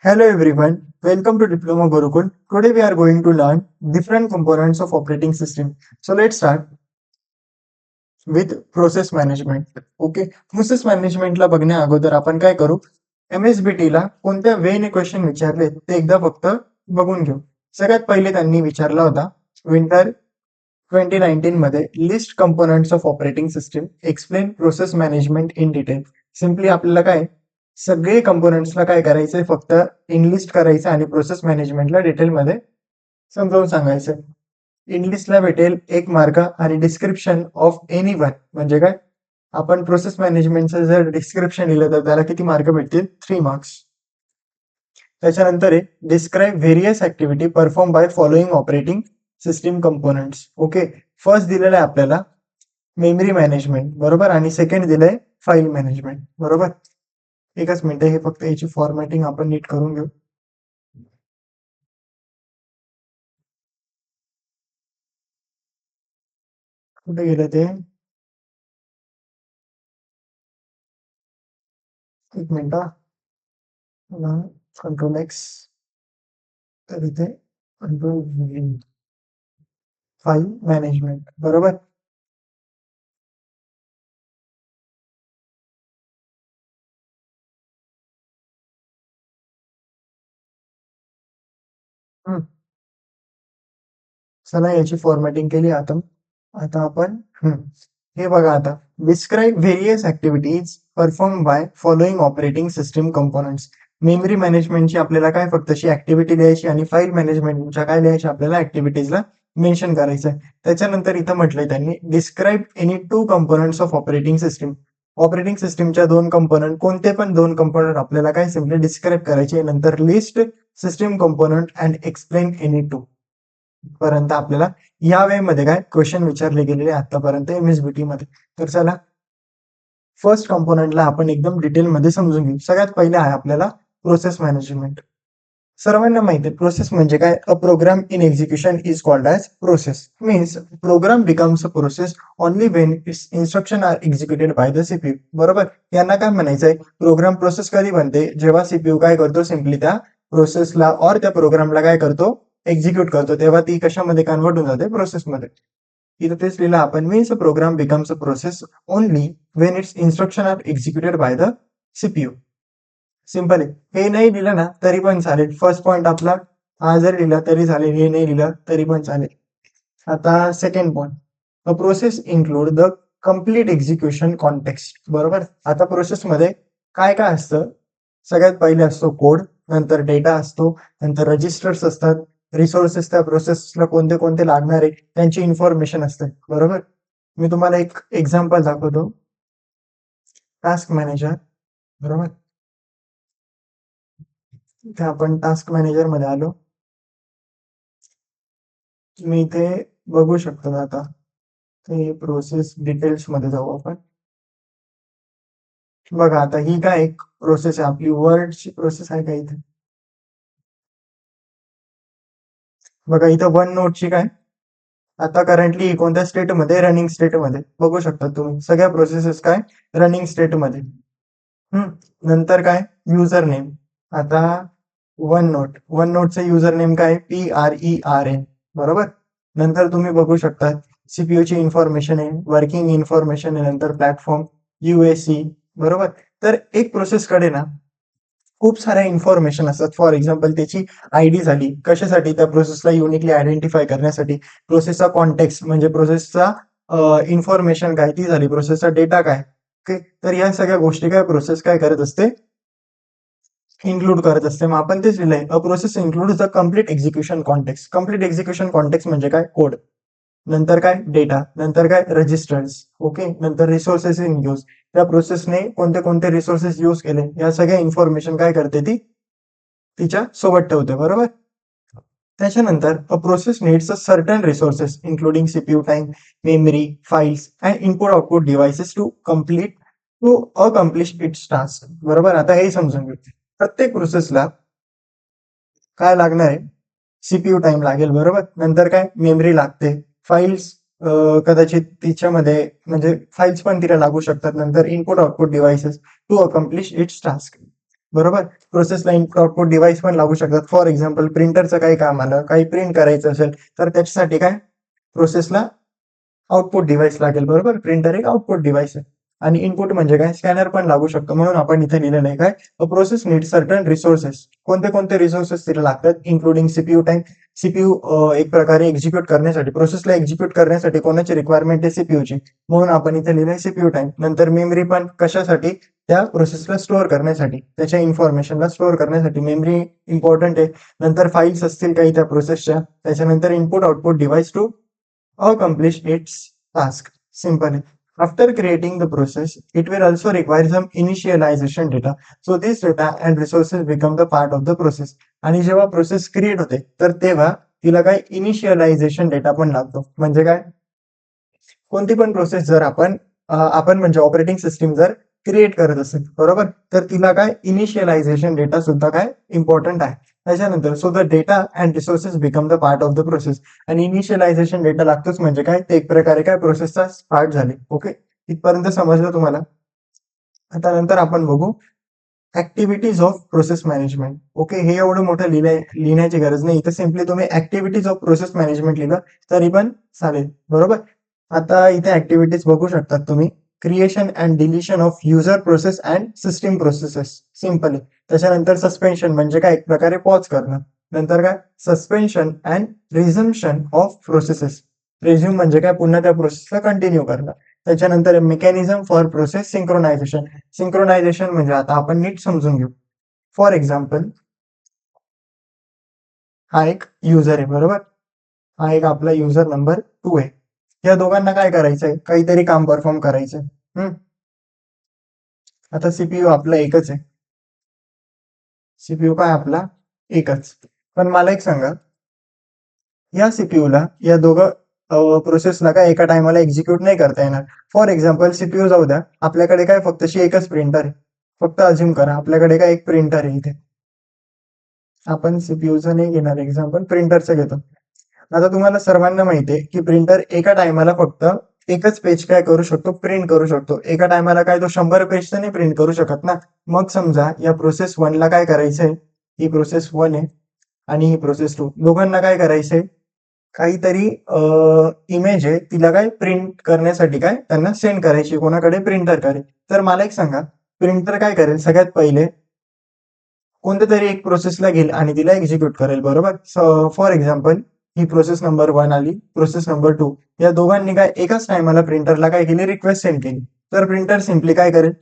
Hello everyone, welcome to Diploma Gurukul. Today we are going to learn different components of operating system. So let's start with process management. Okay, process मॅनेजमेंटला बघण्या अगोदर आपण काय करू, MSBT ला कोणत्या वेने question विचारले ते एकदा फक्त बघून घेऊ. सगळ्यात पहिले त्यांनी विचारला होता विंटर 2019 मध्ये list components of operating system explain process management in detail. Simply आपल्याला काय सगळे कंपोनेंट्सला काय करायचंय फक्त इनलिस्ट करायचं आणि प्रोसेस मॅनेजमेंटला डिटेलमध्ये समजावून सांगायचं. इनलिस्टला भेटेल 1 मार्क आणि डिस्क्रिप्शन ऑफ एनी वन म्हणजे काय आपण प्रोसेस मॅनेजमेंटचं जर डिस्क्रिप्शन लिहिलं तर त्याला किती मार्क भेटतील 3 मार्क्स. त्याच्यानंतर आहे describe various activity perform by following operating system components. Okay, first दिलेलं आहे आपल्याला मेमरी मॅनेजमेंट बरोबर आणि सेकंड दिलंय फाईल मॅनेजमेंट बरोबर. एकच मिनिट, हे फक्त याची फॉर्मॅटिंग आपण नीट करून घेऊ. कुठे गेलं ते, एक मिनिट, कंट्रोल एक्स, तर इथे कंट्रोल फाईल मॅनेजमेंट बरोबर. चला याची फॉर्मॅटिंग केली आता. आता आपण हे बघा आता describe various activities perform by following operating system components. Memory मॅनेजमेंटची आपल्याला काय फक्त अशी ऍक्टिव्हिटी द्यायची आणि फाईल मॅनेजमेंटच्या काय द्यायची आपल्याला ऍक्टिव्हिटीजला मेन्शन करायचं. त्याच्यानंतर इथं म्हटलंय त्यांनी describe any 2 components of operating system. Operating सिस्टीमच्या 2 कंपोनंट कोणते पण 2 कंपोनंट आपल्याला काय सिम्पली डिस्क्राईब करायचे. नंतर list system component and explain any 2 पर्यंत आपल्याला या वे मध्ये काय क्वेश्चन विचारले गेलेले आतापर्यंत MSBT मध्ये. तर चला फर्स्ट कंपोनंटला आपण एकदम डिटेलमध्ये समजून घेऊ. सगळ्यात पहिले आहे आपल्याला प्रोसेस मॅनेजमेंट. सर्वांना माहिती आहे प्रोसेस म्हणजे काय, a program in execution is called as process. Means program becomes a process only when its instruction are executed by the CPU बरोबर. यांना काय म्हणायचंय, प्रोग्राम प्रोसेस कधी बनते जेव्हा सीपीयू काय करतो सिम्पली त्या प्रोसेसला और त्या प्रोग्रामला काय करतो एक्झिक्यूट करतो, तेव्हा ती कशामध्ये कन्वर्ट होऊन जाते प्रोसेसमध्ये. इथं तेच लिहिलं आपण, means a program becomes a process only when its instruction are executed by the CPU. Simple आहे. हे नाही लिहिलं ना तरी पण चालेल. फर्स्ट पॉइंट आपला हा जर लिहिला तरी चालेल, हे नाही लिहिलं तरी पण चालेल. आता second point, a process include the complete execution context बरोबर. आता प्रोसेसमध्ये काय काय असतं, सगळ्यात पहिले असतो कोड, नंतर डेटा असतो, नंतर रजिस्टर्स असतात, रिसोर्सेस त्या प्रोसेसला कोणते कोणते लागणार आहे त्यांची इन्फॉर्मेशन असते बरोबर. मी तुम्हाला एक एक्झाम्पल दाखवतो. टास्क मॅनेजर बरोबर, इथे आपण टास्क मॅनेजर मध्ये आलो. तुम्ही इथे बघू शकता. आता ते प्रोसेस डिटेल्स मध्ये जाऊ आपण. बघा आता ही काय एक प्रोसेस आहे आपली, वर्डची प्रोसेस आहे का इथे. बघा इथं वन नोटची काय आता करंटली कोणत्या स्टेटमध्ये, रनिंग स्टेटमध्ये बघू शकता तुम्ही. सगळ्या प्रोसेसेस काय रनिंग स्टेटमध्ये. नंतर काय युजर नेम. आता वन नोटचं युजर नेम काय PRERN बरोबर. नंतर तुम्ही बघू शकता सीपीयू ची इन्फॉर्मेशन आहे, वर्किंग इन्फॉर्मेशन आहे, नंतर प्लॅटफॉर्म UAC बरोबर. तर एक प्रोसेस कडे ना खूप साऱ्या इन्फॉर्मेशन असतात. फॉर एक्झाम्पल त्याची आयडी झाली कशासाठी, त्या प्रोसेसला युनिकली आयडेंटिफाय करण्यासाठी. प्रोसेसचा कॉन्टेक्स्ट म्हणजे प्रोसेसचा इन्फॉर्मेशन काय ती झाली, प्रोसेसचा डेटा काय. ओके, तर या सगळ्या गोष्टी काय प्रोसेस काय करत असते इन्क्लूड करत असते. मग आपण तेच लिहिलंय, a process include the complete execution context. Complete execution context म्हणजे काय कोड, नंतर काय डेटा, नंतर काय रजिस्टर्स. ओके, नंतर रिसोर्सेस इन यूज, त्या प्रोसेसने कोणते कोणते रिसोर्सेस यूज केले या सगळ्या इन्फॉर्मेशन काय करते ती तिच्या सोबत ठेवते बरोबर. त्याच्यानंतर a process needs a certain resources including CPU time, memory, files and input output devices to accomplish its task बरोबर. आता हे समजून घेऊ, प्रत्येक प्रोसेसला काय लागणार आहे, सीपीयू टाइम लागेल बरोबर. नंतर काय मेमरी लागते, फाईल्स कदाचित तिच्यामध्ये म्हणजे फाईल्स पण तिला लागू शकतात. नंतर input output devices to accomplish its task. बरोबर. प्रोसेसला इनपुट आउटपुट डिव्हाइस पण लागू शकतात. फॉर एक्झाम्पल प्रिंटरचं काही काम आलं, काही प्रिंट करायचं असेल, तर त्याच्यासाठी काय प्रोसेसला आउटपुट डिव्हाइस लागेल. बरोबर. प्रिंटर एक आउटपुट डिव्हाइस आहे. आणि इनपुट म्हणजे काय स्कॅनर पण लागू शकतो. म्हणून आपण इथे लिहिलेलं आहे काय प्रोसेस नीड सर्टन रिसोर्सेस. कोणते कोणते रिसोर्सेस तिला लागतात इन्क्लुडिंग सीपीयू टाइम. सीपीयू एक प्रकारे एक्झिक्यूट करण्यासाठी प्रोसेसला एक्झिक्यूट करण्यासाठी कोणाची रिक्वायरमेंट आहे सीपीयूची. म्हणून आपण इथे लिहिलंय सीपीयू टाइम. नंतर मेमरी पण कशासाठी त्या प्रोसेसला स्टोअर करण्यासाठी, त्याच्या इन्फॉर्मेशनला स्टोअर करण्यासाठी मेमरी इम्पॉर्टंट आहे. नंतर फाईल्स असतील काही त्या प्रोसेसच्या. त्याच्यानंतर input output device to accomplish its task. Simple. After creating the process, it will also require some initialization data. So this data and resources become the part of the process. आणि जेव्हा process create होते तर तेव्हा तिला काय initialization data पण लागतो. म्हणजे काय कोणती पण प्रोसेस जर आपण म्हणजे ऑपरेटिंग सिस्टीम जर क्रिएट करत असेल बरोबर, तर तिला काय इनिशियलायझेशन डेटा सुद्धा काय इम्पॉर्टंट आहे. त्याच्यानंतर so the data and resources become the part of the process. आणि इनिशियलायझेशन डेटा लागतोच म्हणजे काय ते एक प्रकारे काय प्रोसेसचा पार्ट झाले. ओके, इथपर्यंत समजलं तुम्हाला. आता नंतर आपण बघू activities of process management. Okay, हे एवढं मोठं लिहिण्याची गरज नाही. इथं सिम्पली तुम्ही ऍक्टिव्हिटीज ऑफ प्रोसेस मॅनेजमेंट लिहिलं तरी पण चालेल. बरोबर. आता इथे ऍक्टिव्हिटीज बघू शकतात तुम्ही. Creation and deletion of user process and system processes. Simple आहे. त्याच्यानंतर सस्पेन्शन म्हणजे काय एक प्रकारे पॉज करणं. नंतर काय suspension and resumption of processes. Resume म्हणजे काय पुन्हा त्या प्रोसेसला कंटिन्यू करणं. त्याच्यानंतर mechanism for process synchronisation. Synchronisation म्हणजे आता आपण नीट समजून घेऊ. फॉर एक्झाम्पल हा एक युजर आहे बरोबर. हा एक आपला युजर नंबर 2 आहे. या दोघांना काय करायचंय काहीतरी काम परफॉर्म करायचंय. आता सीपीयू आपला एकच आहे. सीपीयू काय आपला एकच. पण मला एक सांगा या सीपीयूला या दोघं प्रोसेसला काय एका टायमाला एक्झिक्यूट नाही करता येणार. फॉर एक्झाम्पल सीपीयू जाऊ द्या, आपल्याकडे काय फक्त अशी एकच प्रिंटर आहे. फक्त अज्युम करा आपल्याकडे काय एक प्रिंटर आहे इथे. आपण सीपीयूचं नाही घेणार एक्झाम्पल, प्रिंटरचं घेतो. आता तुम्हाला सर्वांना माहिती आहे की प्रिंटर एका टायमाला फक्त एकच पेज काय करू शकतो प्रिंट करू शकतो. एका टायमाला काय तो 100 पेज तर नाही प्रिंट करू शकत ना. मग समजा या प्रोसेस 1 ला काय करायचंय, ही प्रोसेस 1 आहे आणि ही प्रोसेस 2 दोघांना काय करायचंय काहीतरी इमेज आहे तिला काय प्रिंट करण्यासाठी काय त्यांना सेंड करायची कोणाकडे प्रिंटर करेल. तर मला एक सांगा प्रिंटर काय करेल सगळ्यात पहिले कोणत्या तरी एक प्रोसेसला घेईल आणि तिला एक्झिक्यूट करेल बरोबर. For example he process number 1 आली, प्रोसेस नंबर 2 या दोघांनी काय एकाच टायमाला प्रिंटरला काय केली रिक्वेस्ट सेंड केली. तर प्रिंटर सिम्पली काय करेल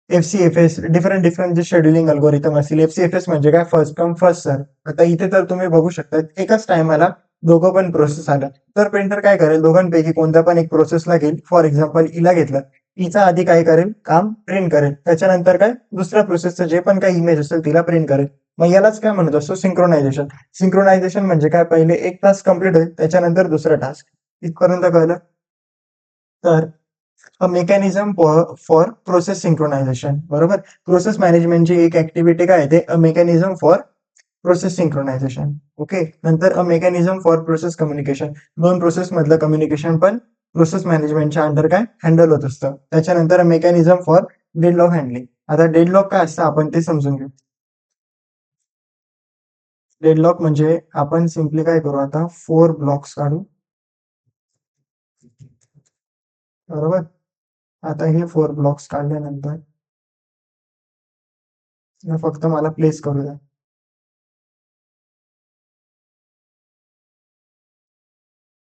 एफसीएफएस डिफरंट डिफरंट जे शेड्युलिंग अल्गोरिदम असतील. एफसीएफएस म्हणजे काय फर्स्ट कम फर्स्ट सर्व. आता इथे तर तुम्ही बघू शकता एकाच टायमाला दोघं पण प्रोसेस आल्या तर प्रिंटर काय करेल दोघांपैकी कोणत्या पण एक प्रोसेसला घेईल. फॉर एक्झाम्पल इला घेतलं, इचा आधी काय करेल काम प्रिंट करेल. त्याच्यानंतर काय दुसऱ्या प्रोसेसचं जे पण काही इमेज असेल तिला प्रिंट करेल. मग यालाच काय म्हणत असतो सिंक्रोनायझेशन. सिंक्रोनायझेशन म्हणजे काय पहिले एक टास्क कंप्लीट होईल त्याच्यानंतर दुसरा टास्क. इथपर्यंत कळलं. तर a mechanism for process synchronisation बरोबर. प्रोसेस मॅनेजमेंटची एक ऍक्टिव्हिटी काय आहे ते a mechanism for process synchronisation. Okay, नंतर a mechanism for process communication. दोन प्रोसेस मधलं कम्युनिकेशन पण प्रोसेस मॅनेजमेंटच्या अंडर काय हँडल होत असतं. त्याच्यानंतर मेकॅनिझम फॉर डेडलॉक हँडलिंग. आता डेडलॉक काय असतं आपण ते समजून घेऊ. डेडलॉक म्हणजे आपण सिम्पली काय करू आता 4 ब्लॉक्स काढू बरोबर. आता हे 4 ब्लॉक्स काढल्यानंतर फक्त मला प्लेस करू द्या.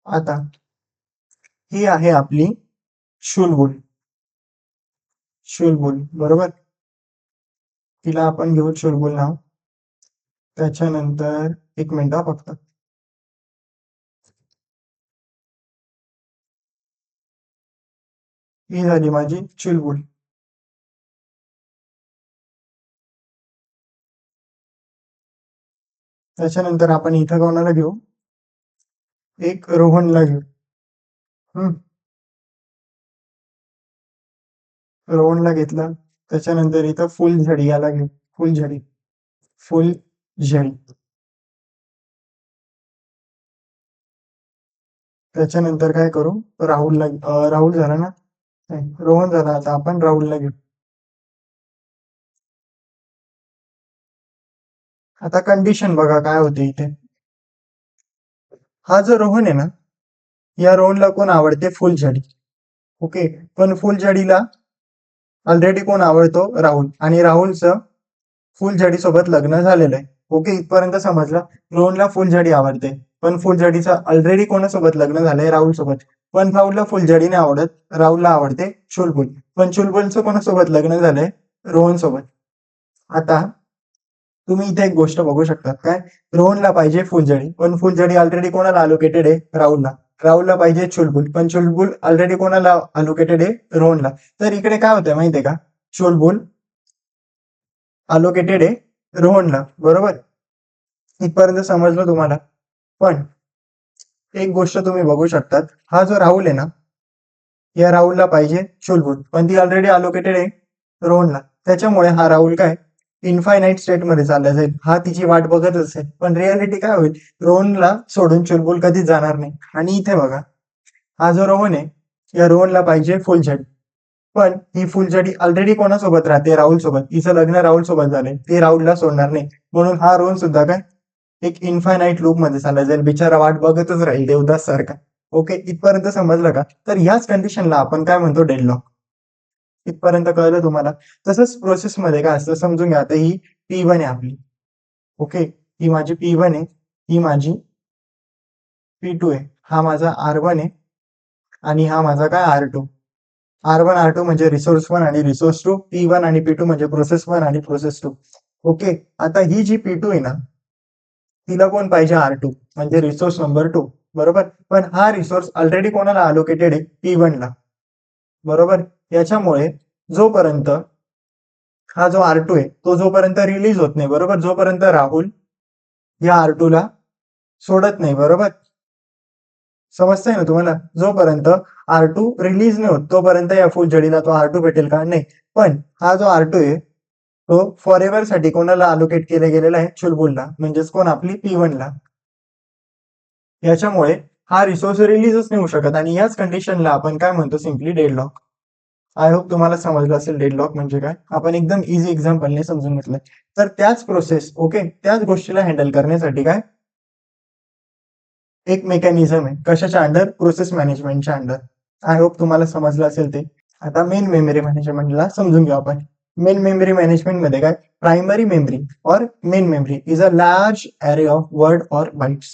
आता ही आहे आपली शुलबुल. शुलबुल बरोबर. तिला आपण घेऊ शुलबुल नाव. त्याच्यानंतर एक मिनिट फक्त. ही झाली माझी चुलबुल. त्याच्यानंतर आपण इथं कोणाला घेऊ एक रोहनला घेऊ. हम्म, रोहनला घेतला. त्याच्यानंतर इथं फुलझडी याला घेऊ. फुलझडी. फुलझडी. त्याच्यानंतर काय करू राहुलला राहुल झाला ना. नाही, रोहन झाला. आता आपण राहुलला घेऊ. आता कंडिशन बघा काय होते इथे. हा जो रोहन आहे ना, या रोहनला कोण आवडते? फुलझडी. ओके, पण फुलझडीला ऑलरेडी कोण आवडतो? राहुल. आणि राहुलचं फुलझडी सोबत लग्न झालेलं आहे. ओके, इथपर्यंत समजलं. रोहनला फुलझडी आवडते, पण फुलझडीचं ऑलरेडी कोणासोबत लग्न झालंय? राहुल सोबत. पण राहुलला फुलझडी नाही आवडत, राहुलला आवडते चुलबुल. पण चुलबुलचं कोणासोबत लग्न झालंय? रोहन सोबत. आता तुम्ही इथे एक गोष्ट बघू शकता काय, रोहनला पाहिजे फुलझडी, पण फुलझडी ऑलरेडी कोणाला अलोकेटेड आहे? राहुलला. राहुलला पाहिजे चुलबुल, पण चुलबुल ऑलरेडी कोणाला अलोकेटेड आहे? रोहनला. तर इकडे काय होतंय माहितीये का, चुलबुल अलोकेटेड आहे रोहनला, बरोबर. इथपर्यंत समजलं तुम्हाला. पण एक गोष्ट तुम्ही बघू शकतात, हा जो राहुल आहे ना, या राहुलला पाहिजे चुलबुल, पण ती ऑलरेडी अलोकेटेड आहे रोहनला. त्याच्यामुळे हा राहुल काय, इन्फायनाईट स्टेट मध्ये चालला जाईल. हा तिची वाट बघत असेल, पण रियालिटी काय होईल, रोहनला सोडून चुलबुल कधीच जाणार नाही. आणि इथे बघा, हा जो रोहन आहे, या रोहनला पाहिजे फुलझडी, पण ही फुलझडी ऑलरेडी कोणासोबत राहते? राहुल सोबत. तिचं लग्न राहुल सोबत झालंय, ती राहुलला सोडणार नाही. म्हणून हा रोहन सुद्धा काय, एक इन्फायनाईट लूप मध्ये चालला जाईल, बिचारा वाट बघतच राहील देवदास सारखा. ओके, इथपर्यंत समजलं का? तर ह्याच कंडिशनला आपण काय म्हणतो? डेडलॉक. इथपर्यंत कळलं तुम्हाला? तसंच प्रोसेसमध्ये काय असतं समजून घ्या. आता ही P1 आहे आपली. ओके, ही माझी P1 आहे, ही माझी P2 आहे, हा माझा R1 आहे, आणि हा माझा काय R2. R1 R2 म्हणजे रिसोर्स 1 आणि रिसोर्स 2, P1 आणि P2 म्हणजे प्रोसेस 1 आणि प्रोसेस 2. ओके, आता ही जी P2 आहे ना, तिला कोण पाहिजे? R2 म्हणजे रिसोर्स नंबर 2, बरोबर. पण हा रिसोर्स ऑलरेडी कोणाला अलोकेटेड आहे? P1 ला, बरोबर. याच्यामुळे जोपर्यंत हा जो R2 आहे तो जोपर्यंत रिलीज होत नाही, बरोबर, जोपर्यंत राहुल या R2 ला सोडत नाही, बरोबर. समजतंय ना तुम्हाला? जोपर्यंत R2 रिलीज नाही होत तोपर्यंत या फुलझडीला तो R2 भेटेल का? नाही. पण हा जो R2 आहे तो फॉर एव्हर साठी कोणाला अलोकेट केला गेलेला आहे? चुलबुलला, म्हणजेच कोण? आपली P1 ला. याच्यामुळे हा रिसोर्स रिलीजच नाही होऊ शकत, आणि याच कंडिशनला आपण काय म्हणतो? Simply deadlock. आय होप तुम्हाला समजलं असेल डेडलॉक म्हणजे काय. आपण एकदम इझी एक्झाम्पलने समजून घेतलंय. तर त्याच प्रोसेस, ओके, त्याच गोष्टीला हँडल करण्यासाठी काय, एक मेकॅनिझम आहे. कशाच्या अंडर? प्रोसेस मॅनेजमेंटच्या अंडर. आय होप तुम्हाला समजलं असेल ते. आता मेन मेमरी मॅनेजमेंटला समजून घेऊ आपण. मेन मेमरी मॅनेजमेंट मध्ये काय, प्रायमरी मेमरी और main memory is a large अरे ऑफ वर्ड और बाइट्स.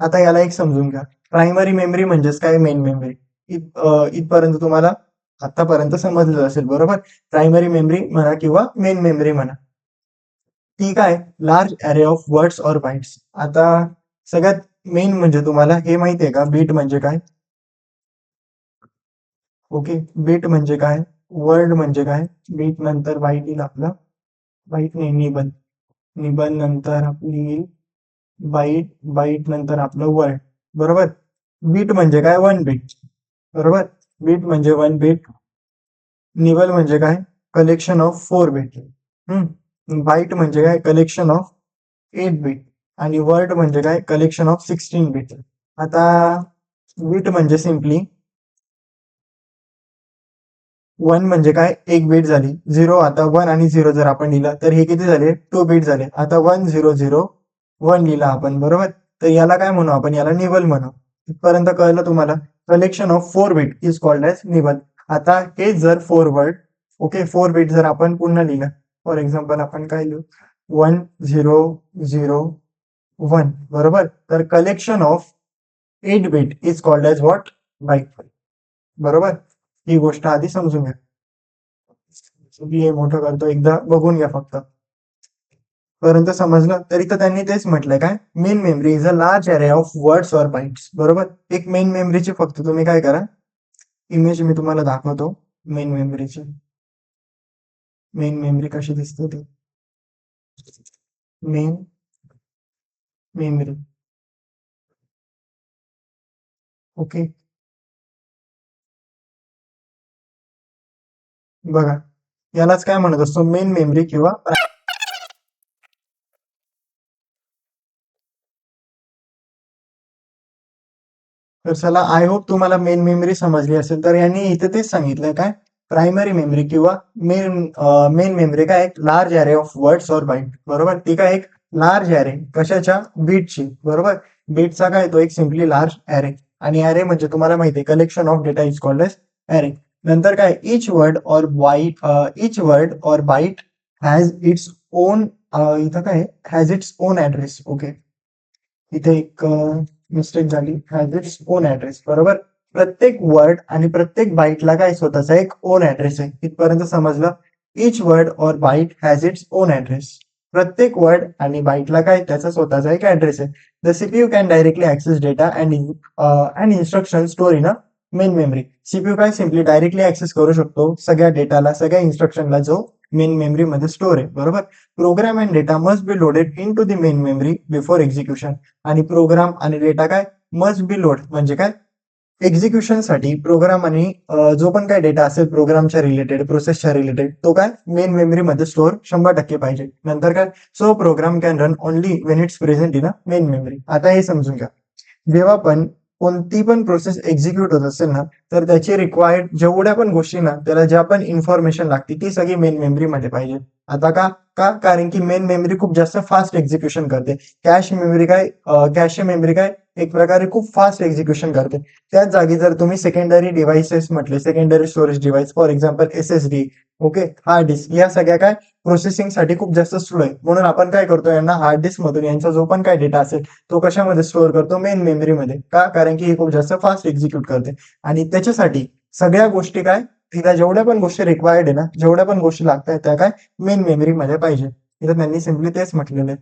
आता याला एक समजून घ्या. प्रायमरी मेमरी म्हणजेच काय, मेन मेमरी. इथपर्यंत तुम्हाला आतापर्यंत समजलं असेल, बरोबर. प्रायमरी मेमरी म्हणा किंवा मेन मेमरी म्हणा, ती काय, लार्ज अरे ऑफ वर्ड्स और बाइट्स. आता सगळ्यात मेन म्हणजे तुम्हाला हे माहिती आहे का, बीट म्हणजे काय? ओके, बीट म्हणजे काय, वर्ड म्हणजे काय, बीट नंतर बाईट येईल आपला, बाईट नाही, निबल. निबल नंतर आपली येईल बाईट, बाईट नंतर आपलं वर्ड, बरोबर. बीट म्हणजे काय, वन बीट, बरोबर. बीट म्हणजे वन बीट. निबल म्हणजे काय, कलेक्शन ऑफ 4 बीट. बाईट म्हणजे काय, कलेक्शन ऑफ 8 बीट. आणि वर्ड म्हणजे काय, कलेक्शन ऑफ 16 बीट. आता बीट म्हणजे सिम्पली 1 म्हणजे काय, एक बीट झाली. 0, आता 1 आणि 0 जर आपण लिहिलं तर हे किती झाले, 2 बीट झाले. आता 1 0 0 1 लिहिला आपण, बरोबर. तर याला काय म्हणू आपण? याला निबल म्हणू. इथपर्यंत कळलं तुम्हाला? Collection of 4 bit is called as nibble. आता हे जर 4 वर्ड, ओके, 4 बीट जर आपण पुन्हा लिहिलं, फॉर एक्झाम्पल आपण काय लिहू, 1 0 0 1, बरोबर. तर collection of 8 bit is called as what? Byte, बरोबर. ही गोष्ट आधी समजून घ्या. मी हे मोठं करतो, एकदा बघून घ्या फक्त. पर्यंत समजलं? तरी तर त्यांनी तेच म्हटलंय काय, main memory is a large अरे ऑफ वर्ड्स और बाइट्स, बरोबर. एक मेन मेमरीची फक्त तुम्ही काय करा, इमेज मी तुम्हाला दाखवतो मेन मेमरीची. मेन मेमरी कशी दिसते ती, मेन मेमरी. ओके, बघा, यालाच काय म्हणत असतो, मेन मेमरी किंवा. तर चला, आय होप तुम्हाला मेन मेमरी समजली असेल. तर यांनी इथे तेच सांगितलंय काय, प्रायमरी मेमरी किंवा मेन मेमरी काय, एक लार्ज अरे ऑफ वर्ड्स और बाइट, बरोबर. ती काय, एक लार्ज ॲरे कशाच्या बीटची, बरोबर. बीटचा काय तो एक सिम्पली लार्ज ॲरे, आणि ॲरे म्हणजे तुम्हाला माहिती आहे collection of data is called as array. नंतर काय each word or byte has its own, इथं काय has its own address. Okay, इथे एक मिस्टेक झाली, हॅज इट्स ओन ऍड्रेस, बरोबर. प्रत्येक वर्ड आणि प्रत्येक बाईटला काय स्वतःचा एक ओन ऍड्रेस आहे, इथपर्यंत समजलं. Each word or byte has its own address. प्रत्येक वर्ड आणि बाईटला काय त्याचा स्वतःचा एक ऍड्रेस आहे. The CPU can directly access data and instruction store in a main memory. CPU काय सिम्पली डायरेक्टली ऍक्सेस करू शकतो सगळ्या डेटाला, सगळ्या इन्स्ट्रक्शनला जो मेन मेमरी मध्ये स्टोर आहे, बरोबर. Program and data must be loaded in to the main memory before execution. आणि प्रोग्राम आणि डेटा काय मस्ट बी लोड म्हणजे काय एक्झिक्युशनसाठी प्रोग्राम आणि जो पण काय डेटा असेल प्रोग्रामच्या रिलेटेड, प्रोसेसच्या रिलेटेड, तो काय मेन मेमरीमध्ये स्टोअर 100% पाहिजे. नंतर काय so program can run only when its present in a main memory. आता हे समजून घ्या, जेव्हा पण कोणती पण प्रोसेस एक्झिक्यूट होत असेल ना, तर त्याची रिक्वायर्ड जेवढ्या पण गोष्टी ना, त्याला ज्या पण इन्फॉर्मेशन लागते ती सगळी मेन मेमरीमध्ये पाहिजे. आता का का कारण की मेन मेमरी खूप जास्त फास्ट एक्झिक्युशन करते. कॅश मेमरी काय एक प्रकारे खूप फास्ट एक्झिक्युशन करते. त्याच जागी जर तुम्ही सेकंडरी डिव्हाइसेस म्हटले, secondary storage device, for example SSD, okay, hard disk, या सगळ्या काय प्रोसेसिंगसाठी खूप जास्त स्लो आहे. म्हणून आपण काय करतो, यांना हार्ड डिस्क मधून यांचा जो पण काय डेटा असेल तो कशामध्ये स्टोअर करतो, मेन मेमरीमध्ये. का कारण की ही खूप जास्त फास्ट एक्झिक्यूट करते. आणि त्याच्यासाठी सगळ्या गोष्टी काय तिला जेवढ्या पण गोष्टी रिक्वायर्ड आहे ना, जेवढ्या पण गोष्टी लागतात त्या काय मेन मेमरीमध्ये पाहिजे. इथं त्यांनी सिम्पली तेच म्हटलेलं आहे.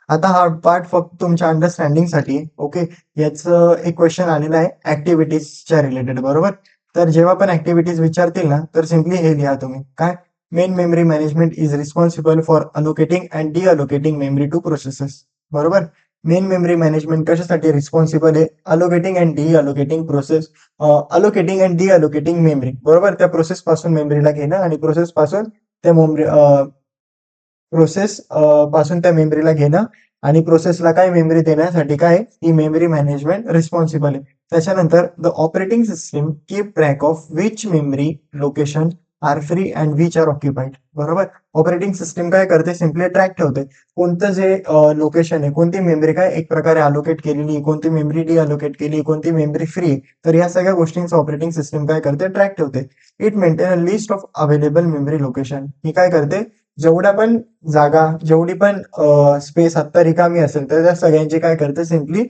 आता हा पार्ट फक्त तुमच्या अंडरस्टँडिंगसाठी, ओके. याचं एक क्वेश्चन आलेला आहे ऍक्टिव्हिटीजच्या रिलेटेड, बरोबर. तर जेव्हा पण ऍक्टिव्हिटीज विचारतील ना, तर सिम्पली हे लिहा तुम्ही काय main memory management is responsible for allocating and deallocating memory to processes, बरोबर. मेन मेमरी मॅनेजमेंट कशासाठी रिस्पॉन्सिबल आहे, allocating and deallocating process, allocating and deallocating memory, बरोबर. त्या प्रोसेस पासून मेमरीला घेणं आणि प्रोसेस पासून त्या प्रोसेस पासून त्या मेमरीला घेणं आणि प्रोसेसला काय मेमरी देण्यासाठी काय ही मेमरी मॅनेजमेंट रिस्पॉन्सिबल आहे. त्याच्यानंतर the operating system keep track of which memory location are free and which are occupied, बरोबर. ऑपरेटिंग सिस्टीम काय करते, सिम्पली ट्रॅक ठेवते कोणतं जे लोकेशन आहे, कोणती मेमरी काय एक प्रकारे अलोकेट केलेली, कोणती मेमरी डिअलोकेट केली, कोणती मेमरी फ्री. तर या सगळ्या गोष्टींचं ऑपरेटिंग सिस्टीम काय करते, ट्रॅक ठेवते. It maintain a list of available memory location. ही काय करते, जेवढ्या पण जागा, जेवढी पण स्पेस आता रिकामी असेल तर त्या सगळ्यांची काय करते, सिम्पली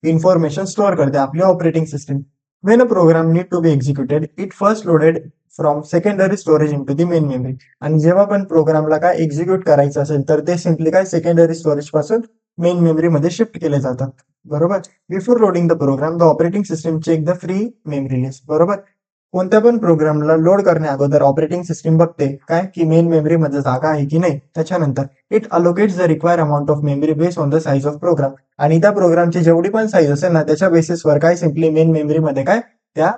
इन्फॉर्मेशन स्टोअर करते आपली operating system. When a program need to be executed it first loaded from secondary storage in to the main memory. आणि जेव्हा पण प्रोग्रामला काय एक्झिक्यूट करायचं असेल तर ते सिम्पली काय सेकंडरी स्टोरेज पासून मेन मेमरीमध्ये शिफ्ट केले जातात, बरोबर. Before loading the program the operating system check the free memory list, बरोबर. कोणत्या पण प्रोग्रामला लोड करण्या अगोदर ऑपरेटिंग सिस्टीम बघते काय की मेन मेमरीमध्ये जागा आहे की नाही. त्याच्यानंतर it allocates the require amount of memory based on the size of program. आणि त्या प्रोग्रामची जेवढी पण साईज असेल ना त्याच्या बेसिसवर काय सिम्पली मेन मेमरीमध्ये काय त्या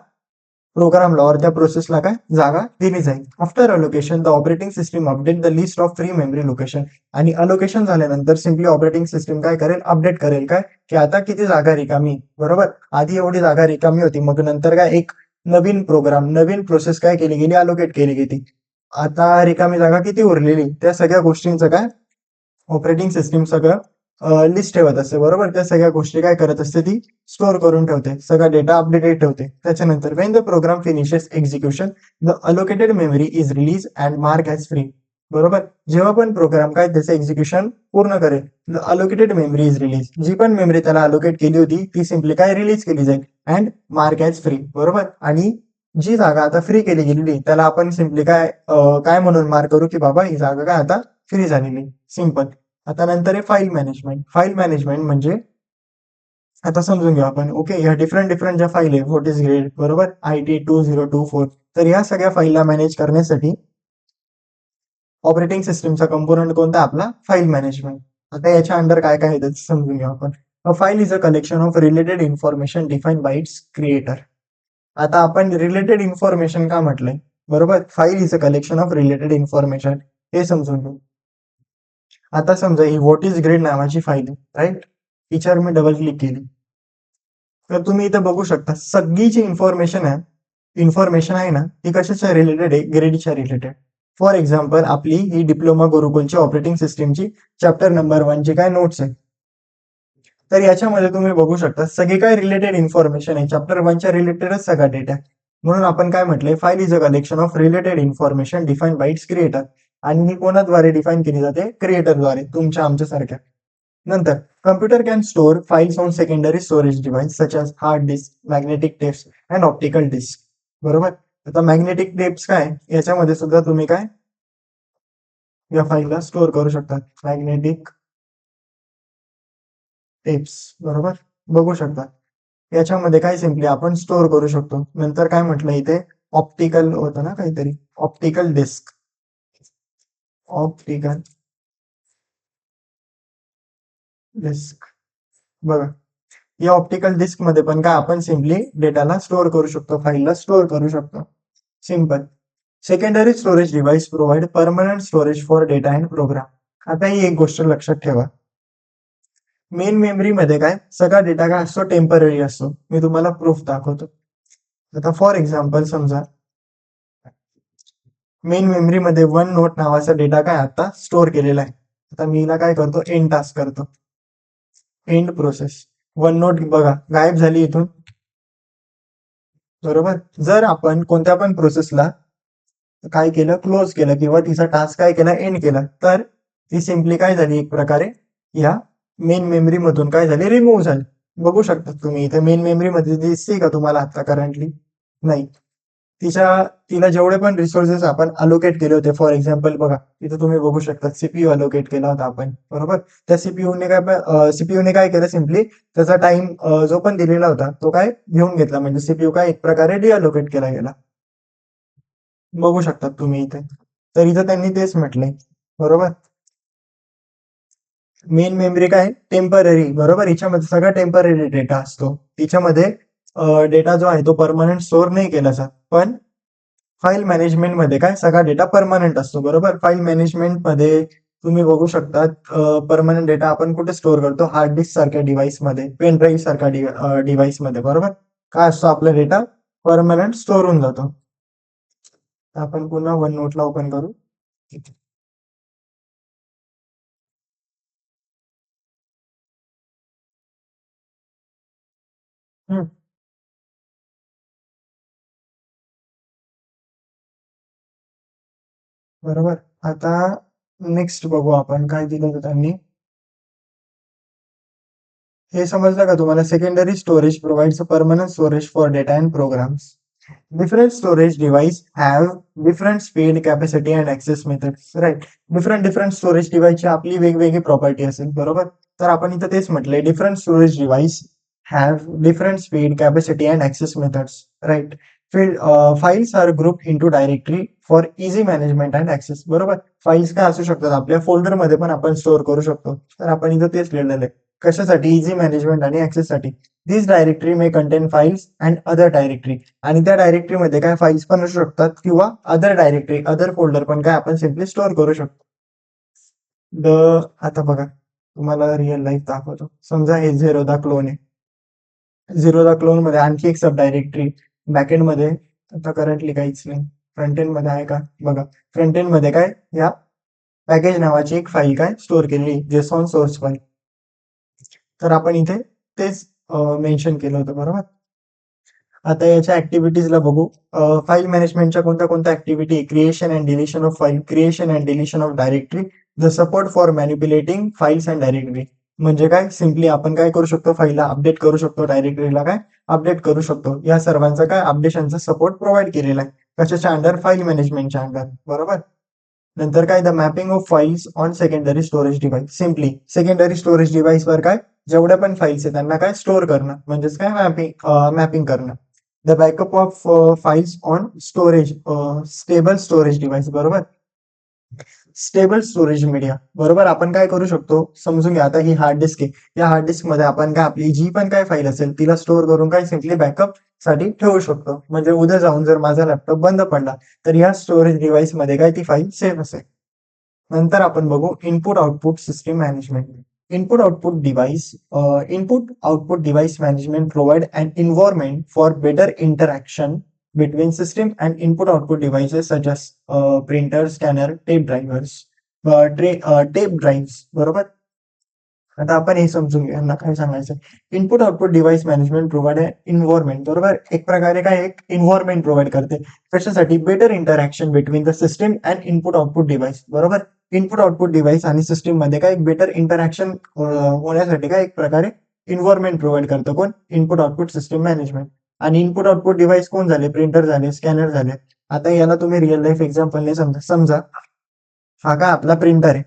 प्रोग्रामला और त्या प्रोसेसला काय जागा दिली जाईल. After allocation the operating system update the list of free memory location. आणि अलोकेशन झाल्यानंतर सिम्पली ऑपरेटिंग सिस्टीम काय करेल, अपडेट करेल काय की आता किती जागा रिकामी, बरोबर. आधी एवढी जागा रिकामी होती, मग नंतर काय एक नवीन प्रोग्राम, नवीन प्रोसेस काय केली गेली, अलोकेट केली गेली. आता रिकामी जागा किती उरलेली, त्या सगळ्या गोष्टींचं काय ऑपरेटिंग सिस्टीम सगळं लिस्ट ठेवत असते, बरोबर. त्या सगळ्या गोष्टी काय करत असते, ती स्टोअर करून ठेवते, सगळा डेटा अपडेटेड ठेवते. त्याच्यानंतर when the program finishes execution the allocated memory is release and mark as free, बरोबर. जेव्हा पण प्रोग्राम काय त्याचं एक्झिक्युशन पूर्ण करेल the allocated memory is release, जी पण मेमरी त्याला अलोकेट केली होती ती सिम्पली काय रिलीज केली जाईल अँड मार्क ॲज फ्री, बरोबर. आणि जी जागा आता फ्री केली गेलेली त्याला आपण सिम्पली काय म्हणून मार्क करू की बाबा ही जागा काय आता फ्री झालेली, सिम्पल. आता नंतर आहे फाईल मॅनेजमेंट. फाईल मॅनेजमेंट म्हणजे आता समजून घेऊ आपण, ओके. ह्या डिफरंट डिफरंट ज्या फाईल आहे, व्हॉट इज ग्रेड, बरोबर, IT 2024, तर या सगळ्या फाईलला मॅनेज करण्यासाठी ऑपरेटिंग सिस्टीमचा कंपोनंट कोणता आपला फाईल मॅनेजमेंट. आता याच्या अंडर काय काय आहे समजून घेऊ आपण. A file is a collection of related information define by its creator. आता आपण रिलेटेड इन्फॉर्मेशन का म्हटलंय, बरोबर. File is a collection of related information, हे समजून घेऊ. आता समजा ही व्हॉट इज ग्रेड नावाची फाईल आहे, राईट. हिच्यावर मी डबल क्लिक केली तर तुम्ही इथं बघू शकता सगळी जी इन्फॉर्मेशन आहे ना ती कशाच्या रिलेटेड आहे, ग्रेडच्या रिलेटेड. फॉर एक्झाम्पल आपली ही डिप्लोमा गुरुकुलची ऑपरेटिंग सिस्टीमची चॅप्टर नंबर 1 ची काय नोट्स आहे. तर याच्यामध्ये तुम्ही बघू शकता सगळे काय रिलेटेड इन्फॉर्मेशन आहे, चॅप्टर 1 च्या रिलेटेडच सगळा डेटा. म्हणून आपण काय म्हटलंय, file is a collection of related information define by its creator. आणि ही कोणाद्वारे डिफाईन केली जाते, क्रिएटरद्वारे, तुमच्या आमच्यासारख्या. नंतर computer can store files on secondary storage device such as hard disk, magnetic tapes and optical disk. बरोबर. आता मॅग्नेटिक टेप्स काय, याच्यामध्ये सुद्धा तुम्ही काय या फाईलला स्टोअर करू शकता. मॅग्नेटिक टेप्स, बरोबर, बघू शकता. याच्यामध्ये काय सिम्पली आपण स्टोअर करू शकतो. नंतर काय म्हटलं इथे, ऑप्टिकल होतं ना काहीतरी, ऑप्टिकल डिस्क, ऑप्टिकल डिस्क, बघा. या ऑप्टिकल डिस्क मध्ये पण काय आपण सिम्पली डेटाला स्टोअर करू शकतो, फाईलला स्टोअर करू शकतो. Simple. Secondary storage device provide permanent storage for data and program. आता ही एक गोष्ट लक्षात ठेवा, मेन मेमरी मध्ये काय सगळा डेटा काय असतो, टेम्पररी असतो. मी तुम्हाला प्रूफ दाखवतो. आता फॉर एक्झाम्पल समजा मेन मेमरी मध्ये 1 नोट नावाचा डेटा काय आता स्टोअर केलेला आहे. आता मी हिला काय करतो, एंड टास्क करतो, एंड प्रोसेस. 1 नोट बघा गायब झाली इथून. बरोबर. जर आपण कोणत्या पण प्रोसेसला काय केलं, क्लोज केलं किंवा तिचा टास्क काय केला, एंड केला, तर ती सिम्पली काय झाली, एक प्रकारे या मेन मेमरी मधून काय झाली, रिमूव्ह झाली. बघू शकता तुम्ही इथे मेन मेमरी मध्ये दिसते का तुम्हाला आता करंटली, नाही. तिला जेवढे पण रिसोर्सेस आपण अलोकेट केले होते, फॉर एक्झाम्पल बघा इथे तुम्ही बघू शकता सीपीयू अलोकेट केला होता आपण, बरोबर. त्या सीपीयूने काय केलं, सिम्पली त्याचा टाइम जो पण दिलेला होता तो काय घेऊन घेतला, म्हणजे सीपीयू काय एक प्रकारे डिअलोकेट केला गेला. बघू शकता तुम्ही इथे. तर इथं त्यांनी तेच म्हटलंय, बरोबर. मेन मेमरी काय टेम्पररी, बरोबर, हिच्यामध्ये सगळा टेम्पररी डेटा असतो. तिच्यामध्ये डेटा जो आहे तो परमनंट स्टोअर नाही केला जात. पण फाईल मॅनेजमेंट मध्ये काय सगळा डेटा परमनंट असतो, बरोबर. फाईल मॅनेजमेंट मध्ये तुम्ही बघू शकता परमनंट डेटा आपण कुठे स्टोअर करतो, हार्ड डिस्क सारख्या डिव्हाइस मध्ये, पेन ड्राईव्ह सारख्या डिव्हाइस मध्ये, बरोबर. काय असतो, आपला डेटा परमनंट स्टोअर होऊन जातो. आपण पुन्हा 1 नोटला ओपन करू. हम्म, बरोबर. आता नेक्स्ट बघू आपण काय दिलं होतं त्यांनी. हे समजलं का तुम्हाला, secondary storage provides permanent storage for data and programs. Different storage device have different speed, capacity and access methods, right. Different different storage डिव्हाइसची आपली वेगवेगळी प्रॉपर्टी असेल, बरोबर. तर आपण इथं तेच म्हटलंय, different storage device have different speed, capacity and access methods, right. Files are group into directory for easy management and access, बरोबर. फाईल्स काय असू शकतात, आपल्या फोल्डरमध्ये पण आपण स्टोअर करू शकतो. तर आपण इथं तेच लिहिलेलं आहे, कशासाठी, इझी मॅनेजमेंट आणि ऍक्सेससाठी. This directory may contain files and other directory. आणि त्या डायरेक्टरीमध्ये काय फाईल्स पण असू शकतात किंवा अदर डायरेक्टरी, अदर फोल्डर पण काय आपण सिम्पली स्टोअर करू शकतो. द आता बघा तुम्हाला रिअल लाईफ दाखवतो. समजा हे झिरो दा क्लोन आहे. झिरो दा क्लोन मध्ये आणखी एक सब डायरेक्टरी बॅकएंड मध्ये आता करंटली काहीच नाही. फ्रंट एंड मध्ये आहे का, बघा. फ्रंट एंड मध्ये काय या पॅकेज नावाची एक फाईल काय स्टोअर केलेली, जेसॉन सोर्स फाईल. तर आपण इथे तेच मेन्शन केलं होतं, बरोबर. आता याच्या ऍक्टिव्हिटीजला बघू. फाईल मॅनेजमेंटच्या कोणत्या कोणत्या activity, creation and deletion of file, creation and deletion of directory, the support for manipulating files and directory. म्हणजे काय सिम्पली आपण काय करू शकतो, फाईलला अपडेट करू शकतो, डायरेक्टरीला काय अपडेट करू शकतो. या सर्वांचा काय अपडेशनचा सपोर्ट प्रोव्हाइड केलेला आहे. कशाच्या अंडर, फाईल मॅनेजमेंटच्या अंडर, बरोबर. नंतर काय, the mapping of files on secondary storage device. Simply secondary storage डिव्हाइसवर काय जेवढ्या पण फाईल्स आहेत त्यांना काय स्टोअर करणं, म्हणजेच काय मॅपिंग करणं. The backup of files on storage, stable storage device, बरोबर. स्टेबल स्टोरेज मीडिया, बरोबर. आपण काय करू शकतो, समजून घ्या. आता ही हार्ड डिस्क आहे, या हार्ड डिस्क मध्ये आपण काय आपली जी पण काय फाईल असेल तिला स्टोअर करून काय सिम्पली बॅकअप साठी ठेवू शकतो. म्हणजे उद्या जाऊन जर माझा लॅपटॉप बंद पडला तर या स्टोरेज डिव्हाइस मध्ये काय ती फाईल सेफ असेल. नंतर आपण बघू input output system management. Input output device management provide an environment for better interaction between system and input output devices such as printer, scanner, tape drivers, tape drives. बरोबर. आता आपण हे समजून घेऊ यांना काय सांगायचं. Input output device management provide environment. बरोबर, एक प्रकारे काय एक इन्व्हायरमेंट प्रोव्हाइड करते. कशासाठी? Better interaction between the system and input output device. बरोबर, इनपुट आउटपुट डिव्हाइस आणि सिस्टम मध्ये काय एक बेटर इंटरॅक्शन होण्यासाठी काय एक प्रकारे इन्व्हायरमेंट प्रोव्हाइड करतो. कोण? Input output system management. आणि इनपुट आउटपुट डिव्हाइस कोण झाले? प्रिंटर झाले, स्कॅनर झाले. आता याला तुम्ही रिअल लाईफ एक्झाम्पलने समजा हा काय आपला प्रिंटर आहे,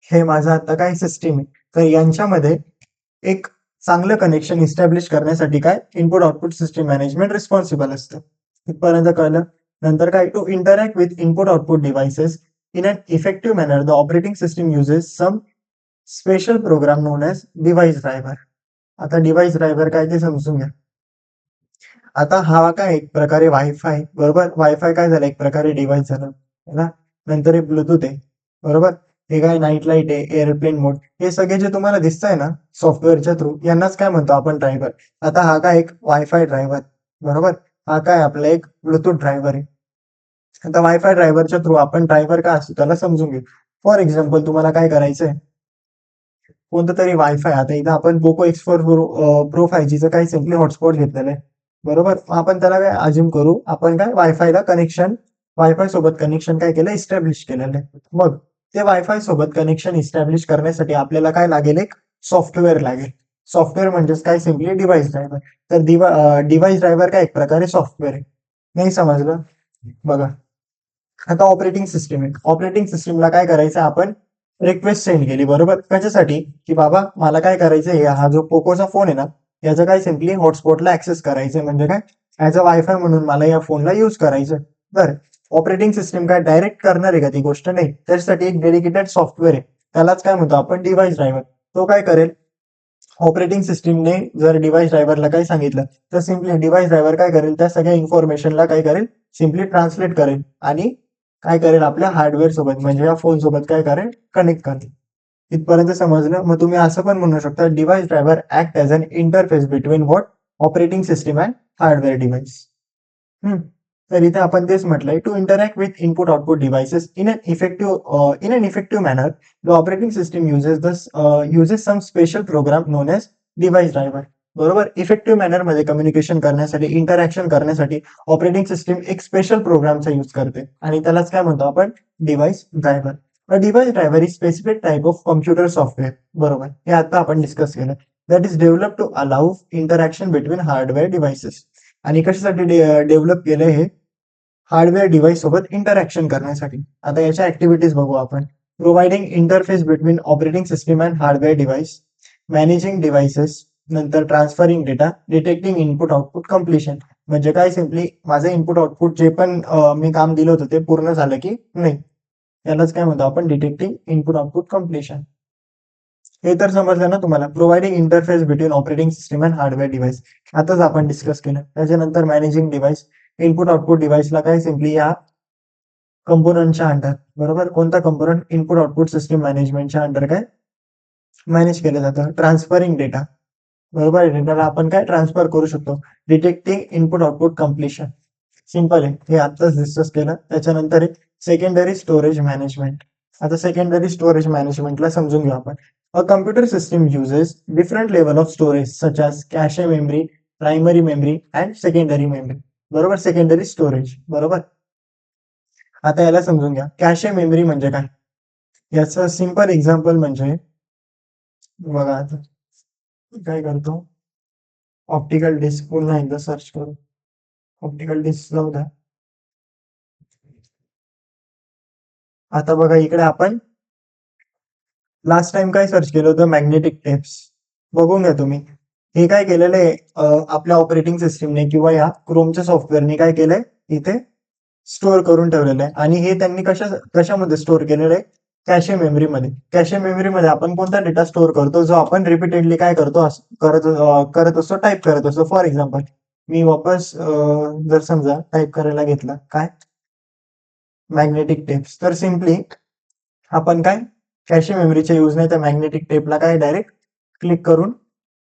हे माझं आता काय सिस्टीम आहे. तर यांच्यामध्ये एक चांगलं कनेक्शन इस्टॅब्लिश करण्यासाठी काय input output system management responsible असतं. इथपर्यंत कळलं. नंतर काय, to interact with input output devices in an effective manner the operating system uses some special program known as device driver. आता डिव्हाइस ड्रायव्हर काय ते समजून घ्या. आता हा काय एक प्रकारे वायफाय. बरोबर, वायफाय काय झालं? एक प्रकारे डिव्हाइस झालं है ना. नंतर हे ब्लूटूथ आहे. बरोबर, हे काय नाईट लाईट आहे, एअरप्लेन मोड, हे सगळे जे तुम्हाला दिसतंय ना सॉफ्टवेअरच्या थ्रू, यांनाच काय म्हणतो आपण? ड्रायव्हर. आता हा काय एक वायफाय ड्रायव्हर. बरोबर, हा काय आपला एक ब्लूटूथ ड्रायव्हर आहे. आता वायफाय ड्रायव्हरच्या थ्रू आपण ड्रायव्हर काय असतो त्याला समजून घेऊ. फॉर एक्झाम्पल, तुम्हाला काय करायचंय, कोणतं तरी वायफाय. आता इथं आपण पोको X4 प्रो 5Gचं काही सिम्पली हॉटस्पॉट घेतलेलं आहे. बरोबर, आपण त्याला काय अज्युम करू, आपण काय वायफायला कनेक्शन, वायफाय सोबत कनेक्शन काय केलं? इस्टॅब्लिश केलेलं आहे. मग ते वायफाय सोबत कनेक्शन इस्टॅब्लिश करण्यासाठी आपल्याला काय लागेल? एक सॉफ्टवेअर लागेल. सॉफ्टवेअर म्हणजेच काय? Simply device driver. तर डिव्हाइस ड्रायव्हर काय एक प्रकारे सॉफ्टवेअर आहे. नाही समजलं? बघा, आता ऑपरेटिंग सिस्टीम आहे. ऑपरेटिंग सिस्टीमला काय करायचं? आपण रिक्वेस्ट सेंड केली. बरोबर, कशासाठी? की बाबा मला काय करायचं, हा जो पोकोचा फोन आहे ना, याचं काय सिम्पली हॉटस्पॉटला ऍक्सेस करायचं, म्हणजे काय ऍज अ वायफाय म्हणून मला या फोनला युज करायचं. तर ऑपरेटिंग सिस्टीम काय डायरेक्ट करणार आहे का ती गोष्ट? नाही. त्याच्यासाठी एक डेडिकेटेड सॉफ्टवेअर आहे, त्यालाच काय म्हणतो आपण? Device driver. तो काय करेल? ऑपरेटिंग सिस्टीमने जर डिव्हाइस ड्रायव्हरला काय सांगितलं, तर सिम्पली डिव्हाइस ड्रायव्हर काय करेल? त्या सगळ्या इन्फॉर्मेशनला काय करेल? सिम्पली ट्रान्सलेट करेल आणि काय करेल? आपल्या हार्डवेअर सोबत म्हणजे या फोन सोबत काय करेल? कनेक्ट करेल. इथपर्यंत समजलं? मग तुम्ही असं पण म्हणू शकता, device driver act as an interface between what? Operating system and hardware device. तर इथे आपण तेच म्हटलंय, to interact with input output devices in an effective manner the operating system uses some special program known as device driver. बरोबर, effective manner मध्ये communication करण्यासाठी, interaction करण्यासाठी operating system एक स्पेशल प्रोग्रामचा यूज करते आणि त्यालाच काय म्हणतो आपण? Device driver. A device driver is specific type of computer software. बरोबर, हे आता आपण डिस्कस केलं. That is develop to allow interaction between hardware devices. आणि कशासाठी डेव्हलप केलं हे? हार्डवेअर डिव्हाइस सोबत इंटरॅक्शन करण्यासाठी. आता याच्या ऍक्टिव्हिटीज बघू आपण. Providing interface between operating system and hardware device, managing devices, नंतर transferring data, detecting input output completion. म्हणजे काय? सिम्पली माझं इनपुट आउटपुट जे पण मी काम दिलं होतं ते पूर्ण झालं की नाही, यालाच काय म्हणतो आपण? Detecting input output completion. हे तर समजलं ना तुम्हाला? Providing interface between operating system and hardware device आताच आपण डिस्कस केलं. त्याच्यानंतर मॅनेजिंग डिव्हाइस, इनपुट आउटपुट डिव्हाइसला काय सिम्पली या कंपोनंटच्या अंडर. बरोबर, कोणता कंपोनंट? इनपुट आउटपुट सिस्टीम मॅनेजमेंटच्या अंडर काय मॅनेज केलं जातं. Transferring data. बरोबर, डेटाला आपण काय ट्रान्सफर करू शकतो. Detecting input output completion. Simple आहे, हे आत्ताच डिस्कस केलं. त्याच्यानंतर सेकंडरी स्टोरेज मॅनेजमेंट. आता सेकंडरी स्टोरेज मॅनेजमेंटला समजून घेऊ आपण. अ computer system uses different level of storage such as cache memory, primary memory and secondary memory. बरोबर, सेकंडरी स्टोरेज. बरोबर, आता याला समजून घ्या. कॅशे मेमरी म्हणजे काय? याचं सिंपल एक्झाम्पल म्हणजे बघा, आता काय करतो, ऑप्टिकल डिस्क पुन्हा एकदा सर्च करू. ऑप्टिकल डिस्क जाऊ द्या. आता बघा इकडे आपण लास्ट टाइम काय सर्च केलं होतं? Magnetic tapes. बघून घ्या तुम्ही. हे काय केलेलं आहे आपल्या ऑपरेटिंग सिस्टीमने किंवा या क्रोमच्या सॉफ्टवेअरने काय केलंय? इथे स्टोअर करून ठेवलेलं आहे. आणि हे त्यांनी कशामध्ये स्टोअर केलेलं आहे? कॅशे मेमरीमध्ये. कॅशे मेमरीमध्ये आपण कोणता डेटा स्टोअर करतो? जो आपण रिपीटेडली काय करतो? करत असतो, टाईप करत असतो. फॉर एक्झाम्पल, मी वापस जर समजा टाईप करायला घेतला काय? Magnetic tapes. तर सिम्पली आपण काय कॅशे मेमरीच्या युजने त्या मॅग्नेटिक टेपला काय डायरेक्ट क्लिक करून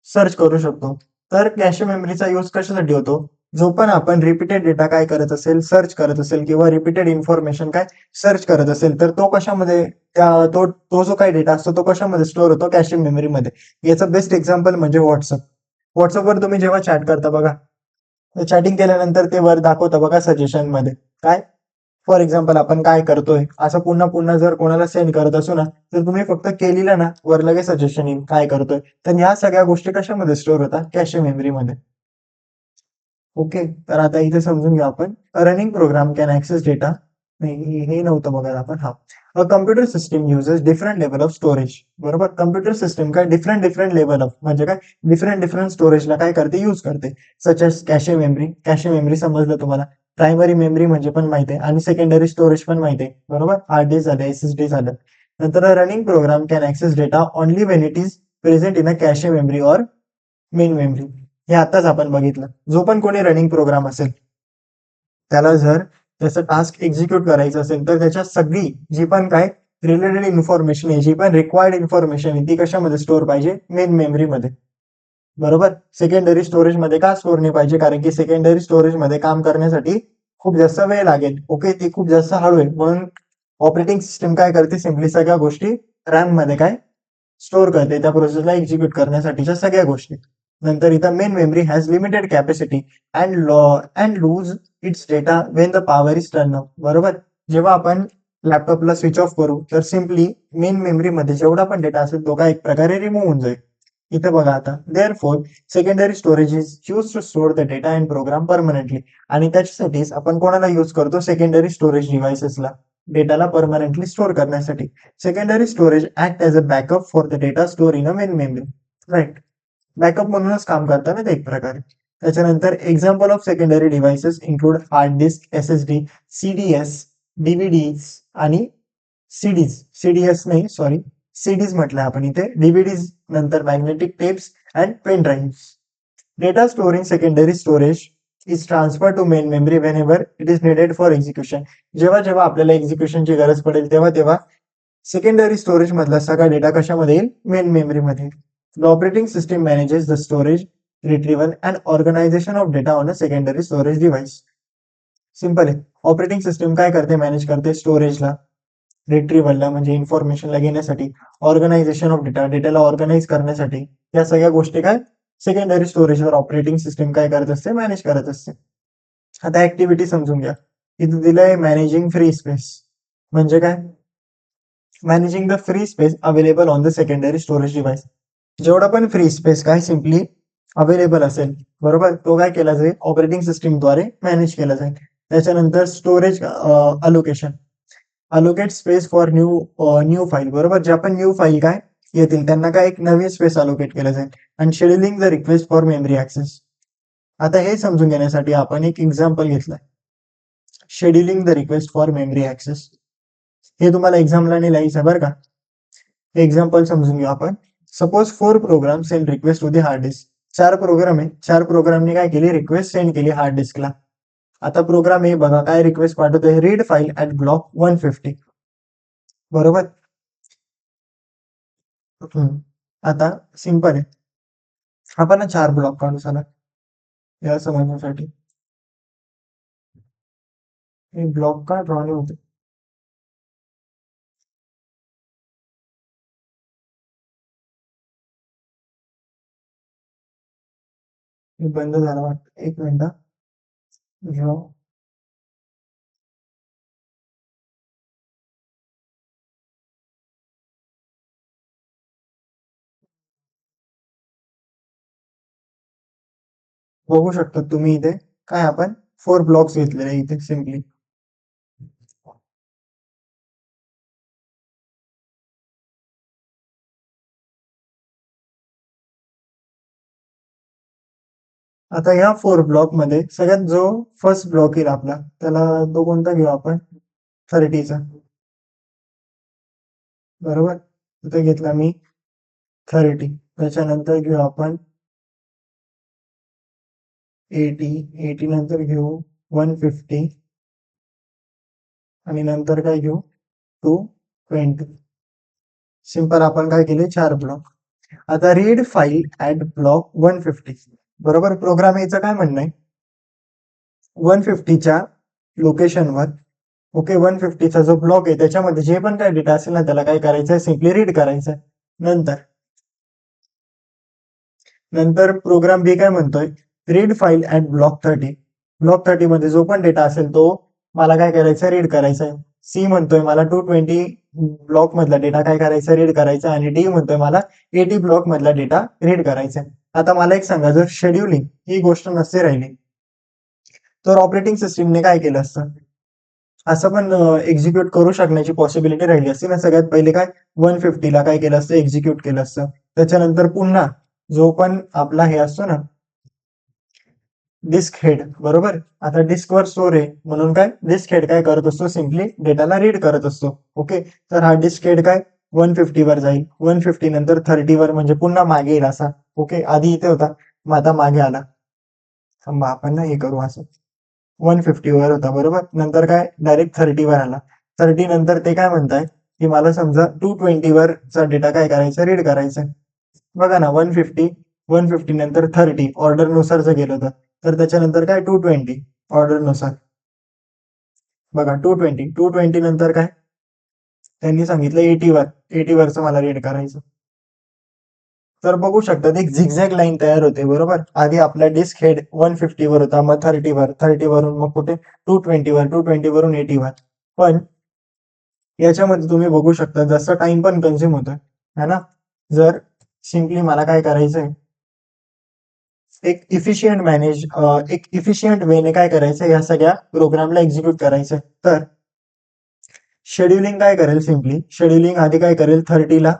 सर्च करू शकतो. तर कॅशे मेमरीचा यूज कशासाठी होतो? जो पण आपण रिपीटेड डेटा काय करत असेल, सर्च करत असेल किंवा रिपीटेड इन्फॉर्मेशन काय सर्च करत असेल, तर तो कशामध्ये तो तो जो काही डेटा असतो तो कशामध्ये स्टोअर होतो, कॅशे मेमरीमध्ये. याचं बेस्ट एक्झाम्पल म्हणजे व्हॉट्सअप. व्हॉट्सअपवर तुम्ही जेव्हा चॅट करता बघा, चॅटिंग केल्यानंतर ते वर दाखवतं बघा सजेशन मध्ये काय. फॉर एक्झाम्पल आपण काय करतोय असं पुन्हा पुन्हा जर कोणाला सेंड करत असू ना, तर तुम्ही फक्त केलेलं ना वर लगेच सजेशन येईल काय करतोय. तर ह्या सगळ्या गोष्टी कशामध्ये स्टोअर होतात, कॅशे मेमरीमध्ये. ओके, तर आता इथे समजून घ्या आपण. Running program can access data. नाही, हे नव्हतं बघा आपण. हा, a computer system uses different level of storage. बरोबर, कम्प्युटर सिस्टम काय डिफरंट डिफरंट लेवल ऑफ म्हणजे काय, डिफरंट डिफरंट स्टोरेजला काय करते, यूज करते. Such as cache memory. Cache memory समजलं तुम्हाला. प्रायमरी मेमरी म्हणजे पण माहिती आहे आणि सेकंडरी स्टोरेज पण माहिती आहे. बरोबर, हार्ड डिस्क झालं, एसएसडी झालं. नंतर running program can access data only when it is present in a cache memory or main memory. हे आताच आपण बघितलं. जो पण कोणी रनिंग प्रोग्राम असेल, त्याला जर त्याचं टास्क एक्झिक्यूट करायचं असेल, तर त्याच्या सगळी जी पण काय रिलेटेड इन्फॉर्मेशन आहे, जी पण रिक्वायर्ड इन्फॉर्मेशन आहे, ती कशामध्ये स्टोअर पाहिजे, मेन मेमरीमध्ये. बरोबर, सेकंडरी स्टोरेज मध्ये का स्टोअर नाही पाहिजे, कारण की सेकंडरी स्टोरेज मध्ये काम करण्यासाठी खूप जास्त वेळ लागेल. ओके, ती खूप जास्त हळू आहे, म्हणून ऑपरेटिंग सिस्टम काय करते, सिम्पली सगळ्या गोष्टी रॅम मध्ये काय स्टोअर करते, त्या प्रोसेसला एक्झिक्यूट करण्यासाठीच्या सगळ्या गोष्टी. नंतर इथं main memory has limited capacity and lose its data Wien the power is turn off. बरोबर, जेव्हा आपण लॅपटॉपला स्विच ऑफ करू, तर सिम्पली मेन मेमरीमध्ये जेवढा पण डेटा असेल तो काय एक प्रकारे रिमूव्ह होऊन जाईल. इथं बघा आता, therefore secondary storage is use to store the data and program permanently. आणि त्याच्यासाठीच आपण कोणाला यूज करतो, सेकंडरी स्टोरेज डिव्हाइसेसला डेटाला परमनंटली स्टोअर करण्यासाठी. Secondary storage act as a backup for the data store in a main memory. Right, backup म्हणूनच काम करतात ना ते एक प्रकारे. त्याच्यानंतर example of secondary devices include hard disk, SSD, CDs, DVDs आणि सीडीज. सीडीएस नाही, सॉरी, सीडीज म्हटलंय आपण इथे. डीव्हीडीज, नंतर magnetic tapes and pen drive. Data store in secondary storage is transfer to main memory whenever it is needed for execution. जेव्हा जेव्हा आपल्याला एक्झिक्युशनची गरज पडेल, तेव्हा तेव्हा सेकंडरी स्टोरेज मधला सगळा डेटा कशामध्ये येईल, मेन मेमरीमध्ये. The operating system manages the storage, retrieval and organisation of data on a secondary storage device. Simple आहे. ऑपरेटिंग सिस्टम काय करते, मॅनेज करते स्टोरेजला, रिट्रीव्हलला म्हणजे इन्फॉर्मेशनला घेण्यासाठी, ऑर्गनायझेशन ऑफ डेटा, डेटाला ऑर्गनाइज करण्यासाठी. या सगळ्या गोष्टी काय सेकंडरी स्टोरेजवर ऑपरेटिंग सिस्टम काय करत असते, मॅनेज करत असते. आता ऍक्टिव्हिटी समजून घ्या. इथे दिलंय मॅनेजिंग फ्री स्पेस. म्हणजे काय, managing the free space available on the secondary storage device. जेवढा पण फ्री स्पेस काय सिम्पली अवेलेबल असेल, बरोबर, तो काय केला जाईल, ऑपरेटिंग सिस्टीमद्वारे मॅनेज केला जाईल. त्याच्यानंतर storage allocation. Allocate space for new file. बरोबर, ज्या पण न्यू फाईल काय येतील त्यांना काय एक नवीन स्पेस अलोकेट केलं जाईल. आणि scheduling the request for memory access. आता हे समजून घेण्यासाठी आपण एक एक्झाम्पल घेतलाय, scheduling the request for memory access. हे तुम्हाला एक्झामला नाही लिहायचं बरं का. एक्झाम्पल समजून घेऊ आपण. Suppose 4 program send request to the hard disk. 4 program आहे, 4 प्रोग्रामने काय केली, रिक्वेस्ट सेंड केली हार्ड डिस्कला. आता प्रोग्राम ए बघा काय रिक्वेस्ट पाठवतोय, रीड फाईल ऍट ब्लॉक 150. बरोबर. हम्म. आता सिंपल आहे, आपण ना 4 ब्लॉक काढू चला या समजण्यासाठी. हे ब्लॉक का ड्रॉ नाही होते, हे बंद झालं वाटतं, एक मिनिट. ड्रॉ. बघू शकता तुम्ही इथे काय आपण 4 ब्लॉक्स घेतलेले इथे सिम्पली. आता या 4 ब्लॉक मध्ये सगळ्यात जो फर्स्ट ब्लॉक येईल आपला, त्याला तो कोणता घेऊ आपण, 30चा. बरोबर, इथे घेतला मी 30. त्याच्यानंतर घेऊ आपण 80. 80 नंतर घेऊ 150. आणि नंतर काय घेऊ 220. सिंपल आपण काय केले, 4 ब्लॉक. आता रीड फाईल ऍट ब्लॉक 150. बरोबर, प्रोग्राम याचं काय म्हणणं आहे, 150च्या लोकेशनवर, ओके, 150चा जो ब्लॉक आहे त्याच्यामध्ये जे पण काय डेटा असेल ना त्याला काय करायचं आहे, सिम्पली रीड करायचं आहे. नंतर प्रोग्राम बी काय म्हणतोय, रीड फाईल ऍट ब्लॉक 30 मध्ये जो पण डेटा असेल तो मला काय करायचं, रीड करायचा आहे. सी म्हणतोय मला 220 ब्लॉक मधला डेटा काय करायचा, रीड करायचा, आणि डी म्हणतोय मला 80 ब्लॉक मधला डेटा रीड करायचा आहे. आता मला एक सांगा, जर शेड्युलिंग ही गोष्ट नसते राहिली तर ऑपरेटिंग सिस्टीमने काय केलं असतं, असं पण एक्झिक्यूट करू शकण्याची पॉसिबिलिटी राहिली असती ना. सगळ्यात पहिले काय 150ला काय केलं असतं, एक्झिक्यूट केलं असतं. त्याच्यानंतर पुन्हा जो पण आपला हे असतो ना डिस्क हेड, बरोबर, आता डिस्कवर स्टोर आहे म्हणून काय डिस्क हेड काय करत असतो, सिम्पली डेटाला रीड करत असतो. ओके, तर हा डिस्क हेड काय 150 वर जाईल, 150 नंतर 30 वर, म्हणजे पुन्हा मागे येईल असा. ओके, आधी इथे होता मग आता मागे आला. थांबा आपण ना हे करू असं, 150 वर होता बरोबर, नंतर काय डायरेक्ट 30 वर आला. 30 नंतर ते काय म्हणताय की मला समजा 220 वरचा डेटा काय करायचा, रीड करायचा. बघा ना, 150 नंतर 30 ऑर्डर नुसार जर गेलं तर त्याच्यानंतर काय 220 ऑर्डर नुसार. बघा 220 नंतर काय त्यांनी सांगितलं 80 वरचं मला रीड करायचं. तर बघू शकतात एक झिगझॅग लाईन तयार होते, बरोबर. आधी आपला डिस्क हेड 150 वर होता, मग 30 वर, 30 वरून मग कुठे 220 वर, 220 वरून 80 वर. पण याच्यामध्ये तुम्ही बघू शकता जसं टाइम पण कन्झ्युम होतोय, है ना. जर सिम्पली मला काय करायचंय, एक इफिशियंट वेने काय करायचं, या सगळ्या प्रोग्रामला एक्झिक्यूट करायचं. तर शेड्युलिंग काय करेल, सिम्पली शेड्युलिंग आधी काय करेल, 30ला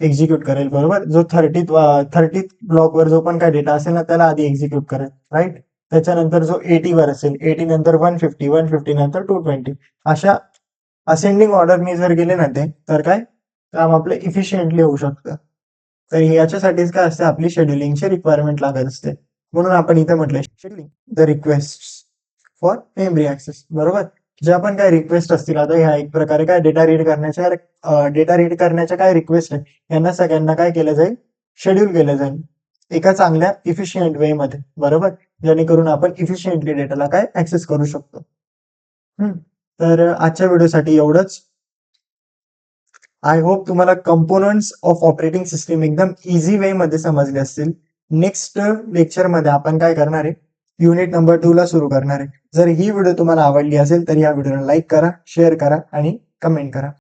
एक्झिक्यूट करेल, बरोबर. जो 30 ब्लॉकवर जो पण काय डेटा असेल ना त्याला आधी एक्झिक्यूट करेल, राईट. त्याच्यानंतर जो 80 वर असेल, 80 नंतर 150 नंतर 220, अशा असेंडिंग ऑर्डरने जर गेले ना ते, तर काय काम आपलं इफिशियंटली होऊ शकतं. तर याच्यासाठीच काय असते, आपली शेड्युलिंगची रिक्वायरमेंट लागत असते. म्हणून आपण इथे म्हटलंय scheduling the request for memory access, बरोबर. ज्या पण काय रिक्वेस्ट असतील, आता ह्या एक प्रकारे काय डेटा रीड करण्याच्या काय रिक्वेस्ट आहे, यांना सगळ्यांना काय केलं जाईल, शेड्यूल केलं जाईल एका चांगल्या इफिशियंट वे मध्ये, बरोबर, जेणेकरून आपण इफिशियंटली डेटाला काय ऍक्सेस करू शकतो. तर आजच्या व्हिडिओसाठी एवढंच. आय होप तुम्हाला कंपोनंट्स ऑफ ऑपरेटिंग सिस्टीम एकदम इझी वे मध्ये समजले असतील. नेक्स्ट लेक्चर मध्ये आपण काय करणार आहे, युनिट नंबर 2 ला सुरू करणार आहे. जर ही व्हिडिओ तुम्हाला आवडली असेल तर या व्हिडिओला लाईक करा, शेअर करा आणि कमेंट करा.